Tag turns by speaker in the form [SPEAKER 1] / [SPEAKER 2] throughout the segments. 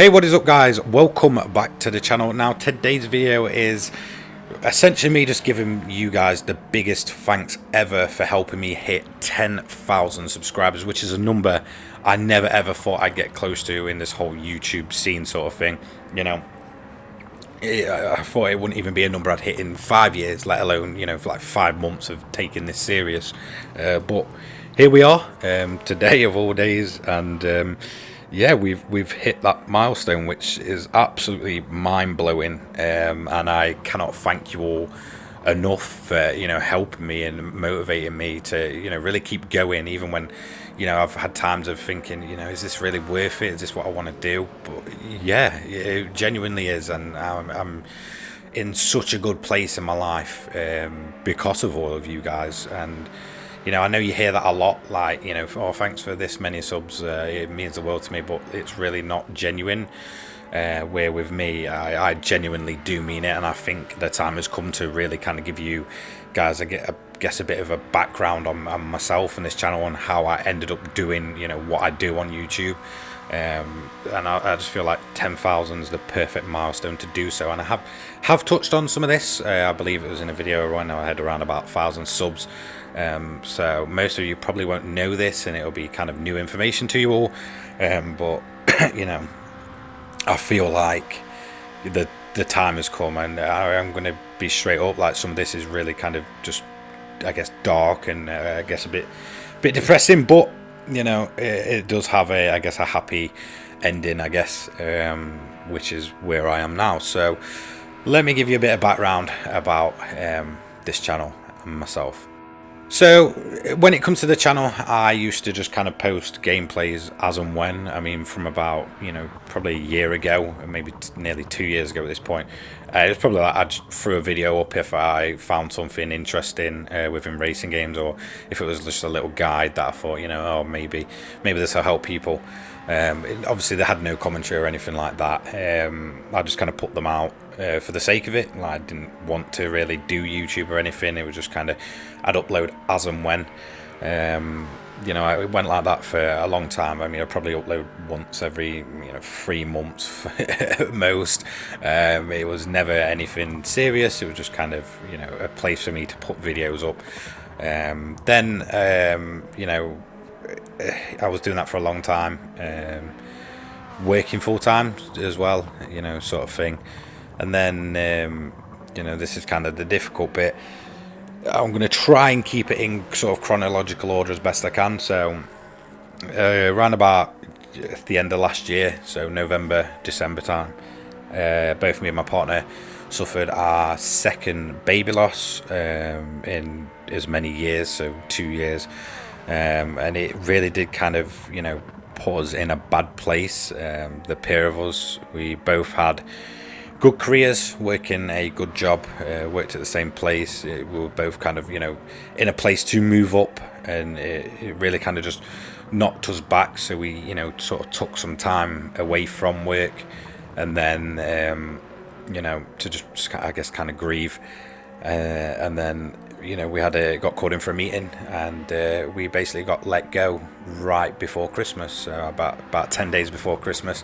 [SPEAKER 1] Hey, what is up guys? Welcome back to the channel. Now today's video is essentially me just giving you guys the biggest thanks ever for helping me hit 10,000 subscribers, which is a number I never ever thought I'd get close to in this whole YouTube scene sort of thing. You know, I thought it wouldn't even be a number I'd hit in 5 years, let alone, you know, for like 5 months of taking this serious. But here we are, today of all days, and yeah, we've hit that milestone, which is absolutely mind-blowing, and I cannot thank you all enough for, you know, helping me and motivating me to, you know, really keep going, even when, you know, I've had times of thinking, you know, is this really worth it? Is this what I want to do? But yeah, it genuinely is, and I'm in such a good place in my life because of all of you guys. And you know, I know you hear that a lot, like, you know, oh, thanks for this many subs, it means the world to me, but it's really not genuine. Where with me, I genuinely do mean it, and I think the time has come to really kind of give you guys, I guess, a bit of a background on myself and this channel, and how I ended up doing, you know, what I do on YouTube. And I just feel like 10,000 is the perfect milestone to do so, and I have touched on some of this. I believe it was in a video right now I had around about 1,000 subs, so most of you probably won't know this, and it'll be kind of new information to you all, but you know, I feel like the time has come, and I'm going to be straight up, like, some of this is really kind of just, I guess, dark, and I guess a bit depressing, but you know, it does have a, I guess, a happy ending, I guess, which is where I am now. So let me give you a bit of background about this channel and myself. So when it comes to the channel, I used to just kind of post gameplays as and when. I mean, from about, you know, probably a year ago, maybe nearly 2 years ago at this point. It was probably like I'd just throw a video up if I found something interesting within racing games, or if it was just a little guide that I thought, you know, oh, maybe this will help people. Obviously they had no commentary or anything like that. I just kind of put them out for the sake of it. Like, I didn't want to really do YouTube or anything. It was just kind of, I'd upload as and when. You know, it went like that for a long time. I mean, I'd probably upload once every, you know, 3 months at most. It was never anything serious. It was just kind of, you know, a place for me to put videos up. Then you know, I was doing that for a long time, working full time as well, you know, sort of thing. And then you know, this is kind of the difficult bit. I'm going to try and keep it in sort of chronological order as best I can. So around about the end of last year, so November, December time, both me and my partner suffered our second baby loss in as many years, so 2 years. And it really did kind of, you know, put us in a bad place. The pair of us, we both had good careers, working a good job, worked at the same place. We were both kind of, you know, in a place to move up, and it really kind of just knocked us back. So we, you know, sort of took some time away from work, and then you know, to just I guess kind of grieve, and then, you know, we got called in for a meeting, and we basically got let go right before Christmas, so about 10 days before Christmas.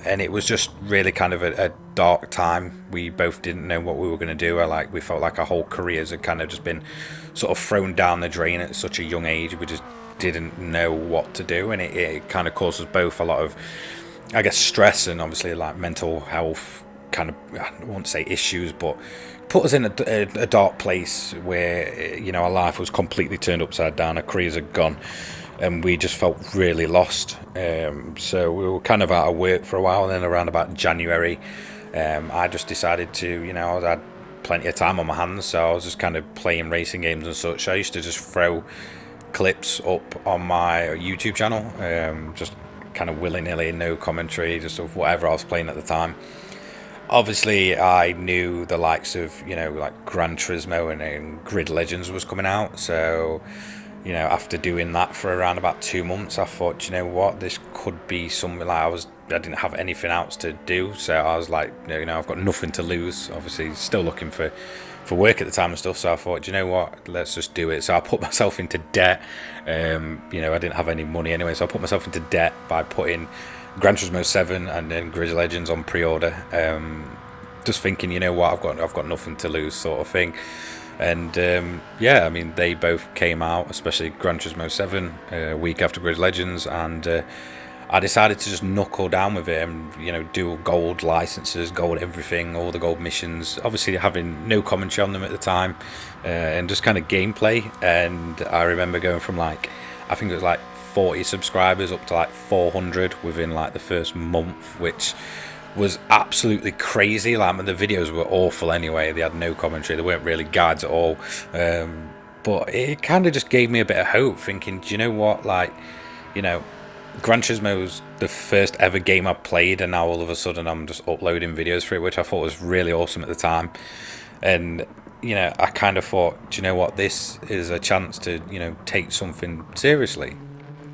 [SPEAKER 1] And it was just really kind of a dark time. We both didn't know what we were going to do. We felt like our whole careers had kind of just been sort of thrown down the drain at such a young age. We just didn't know what to do, and it kind of caused us both a lot of, I guess, stress, and obviously like mental health kind of, I won't say issues, but put us in a dark place where, you know, our life was completely turned upside down. Our careers had gone, and we just felt really lost. So we were kind of out of work for a while, and then around about January, I just decided to, you know, I had plenty of time on my hands, so I was just kind of playing racing games and such. I used to just throw clips up on my YouTube channel, just kind of willy-nilly, no commentary, just of whatever I was playing at the time. Obviously, I knew the likes of, you know, like Gran Turismo and Grid Legends was coming out, so, you know, after doing that for around about 2 months, I thought, you know what, this could be something. Like, I didn't have anything else to do, so I was like, you know, I've got nothing to lose. Obviously, still looking for work at the time and stuff, so I thought, you know what, let's just do it. So I put myself into debt. You know, I didn't have any money anyway, so I put myself into debt by putting Gran Turismo 7 and then Grid Legends on pre-order. Just thinking, you know what, I've got nothing to lose, sort of thing. And yeah, I mean, they both came out, especially Gran Turismo 7, a week after Grid Legends, and I decided to just knuckle down with it and, you know, do gold licenses, gold everything, all the gold missions. Obviously, having no commentary on them at the time, and just kind of gameplay. And I remember going from like, I think it was like 40 subscribers up to like 400 within like the first month, which was absolutely crazy. Like, the videos were awful anyway. They had no commentary. They weren't really guides at all. But it kind of just gave me a bit of hope, thinking, do you know what, like, you know, Gran Turismo was the first ever game I played, and now all of a sudden I'm just uploading videos for it, which I thought was really awesome at the time. And, you know, I kind of thought, do you know what, this is a chance to, you know, take something seriously.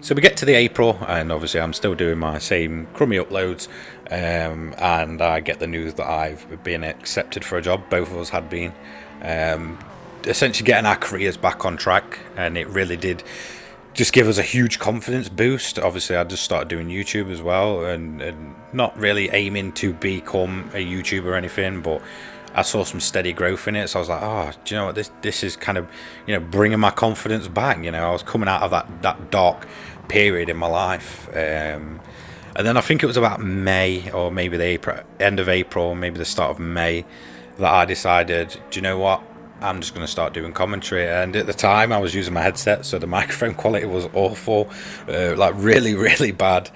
[SPEAKER 1] So we get to the April, and obviously I'm still doing my same crummy uploads, and I get the news that I've been accepted for a job. Both of us had been. Essentially getting our careers back on track, and it really did just give us a huge confidence boost. Obviously, I just started doing YouTube as well, and not really aiming to become a YouTuber or anything, but I saw some steady growth in it. So I was like, oh, do you know what, this is kind of, you know, bringing my confidence back. You know, I was coming out of that dark period in my life, and then I think it was about May, or maybe the end of April, maybe the start of May, that I decided, do you know what, I'm just going to start doing commentary. And at the time I was using my headset, so the microphone quality was awful, like really, really bad.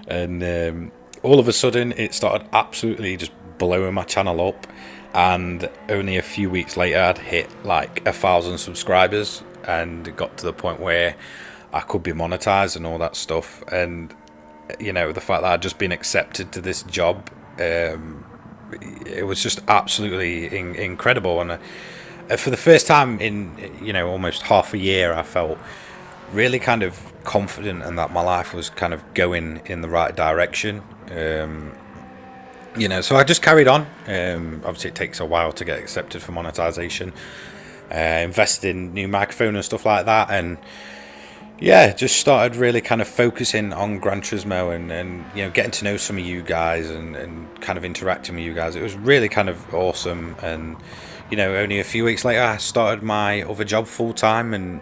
[SPEAKER 1] And all of a sudden it started absolutely just blowing my channel up. And only a few weeks later I'd hit like 1,000 subscribers, and it got to the point where I could be monetized and all that stuff. And, you know, the fact that I'd just been accepted to this job, it was just absolutely incredible. And for the first time in, you know, almost half a year, I felt really kind of confident, and that my life was kind of going in the right direction. You know, so I just carried on. Obviously it takes a while to get accepted for monetization. Invested in new microphone and stuff like that, and yeah, just started really kind of focusing on Gran Turismo, and you know, getting to know some of you guys, and kind of interacting with you guys. It was really kind of awesome. And, you know, only a few weeks later I started my other job full time, and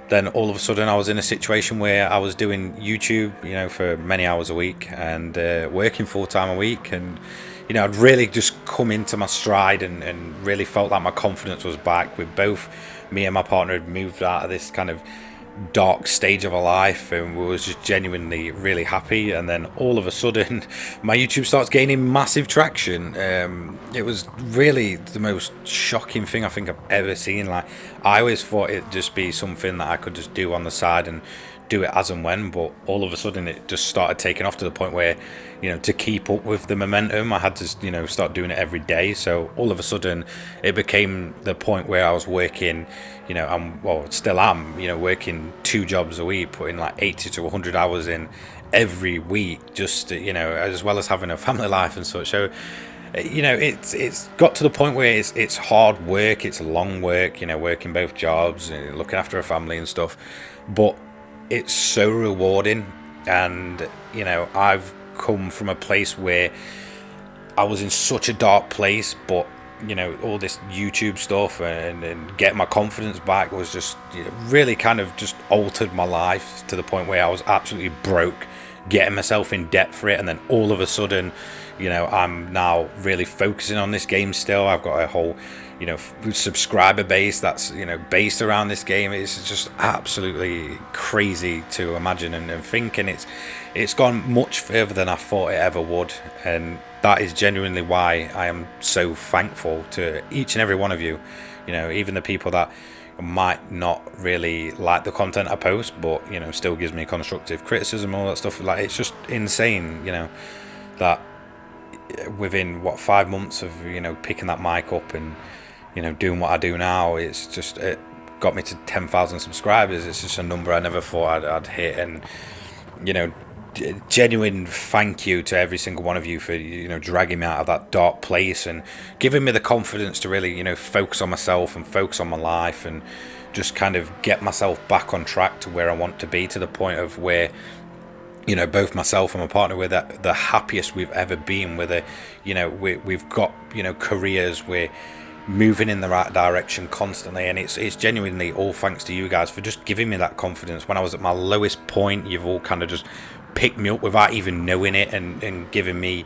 [SPEAKER 1] then all of a sudden I was in a situation where I was doing YouTube, you know, for many hours a week, and working full time a week. And, you know, I'd really just come into my stride, and really felt like my confidence was back. With both me and my partner had moved out of this kind of dark stage of our life, and we was just genuinely really happy. And then all of a sudden my YouTube starts gaining massive traction. It was really the most shocking thing I think I've ever seen. Like, I always thought it'd just be something that I could just do on the side and do it as and when, but all of a sudden it just started taking off to the point where, you know, to keep up with the momentum, I had to, you know, start doing it every day. So all of a sudden it became the point where I was working, you know, well, still am, you know, working 2 jobs a week, putting like 80 to 100 hours in every week, just to, you know, as well as having a family life and such. So, you know, it's got to the point where it's hard work, it's long work, you know, working both jobs and looking after a family and stuff, but it's so rewarding. And, you know, I've come from a place where I was in such a dark place, but, you know, all this YouTube stuff and getting my confidence back was just, you know, really kind of just altered my life to the point where I was absolutely broke, getting myself in debt for it. And then all of a sudden, you know, I'm now really focusing on this game still. I've got a whole, you know, subscriber base that's, you know, based around this game. It's just absolutely crazy to imagine and think, and it's gone much further than I thought it ever would. And that is genuinely why I am so thankful to each and every one of you. You know, even the people that might not really like the content I post, but, you know, still gives me constructive criticism, all that stuff. Like, it's just insane, you know, that within 5 months of, you know, picking that mic up and, you know, doing what I do now, it's just, it got me to 10,000 subscribers. It's just a number I never thought I'd hit. And, you know, genuine thank you to every single one of you for, you know, dragging me out of that dark place and giving me the confidence to really, you know, focus on myself and focus on my life and just kind of get myself back on track to where I want to be, to the point of where you know, both myself and my partner, we're the happiest we've ever been. With you know, we've got, you know, careers, we're moving in the right direction constantly, and it's genuinely all thanks to you guys for just giving me that confidence. When I was at my lowest point, you've all kind of just picked me up without even knowing it, and giving me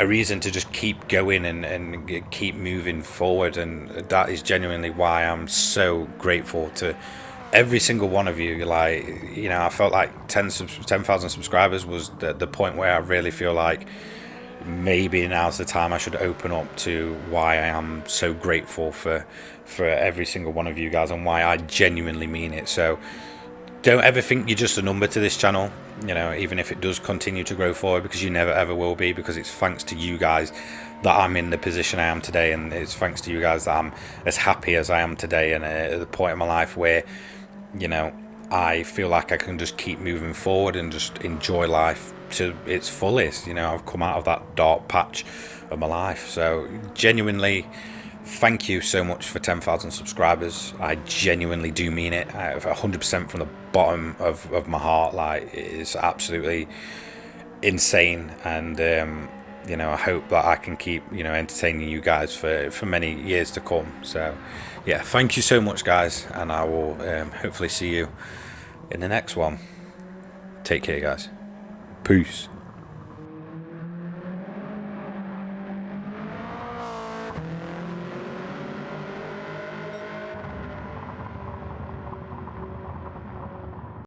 [SPEAKER 1] a reason to just keep going and keep moving forward. And that is genuinely why I'm so grateful to every single one of you. Like, you know, I felt like 10,000 subscribers was the point where I really feel like maybe now's the time I should open up to why I am so grateful for every single one of you guys, and why I genuinely mean it. So don't ever think you're just a number to this channel, you know, even if it does continue to grow forward, because you never ever will be, because it's thanks to you guys that I'm in the position I am today, and it's thanks to you guys that I'm as happy as I am today, and at the point in my life where, you know, I feel like I can just keep moving forward and just enjoy life to its fullest. You know, I've come out of that dark patch of my life. So genuinely, thank you so much for 10,000 subscribers. I genuinely do mean it, 100% from the bottom of my heart. Like, it's absolutely insane, and you know, I hope that I can keep, you know, entertaining you guys for many years to come. So yeah, thank you so much, guys, and I will hopefully see you in the next one. Take care, guys. Peace.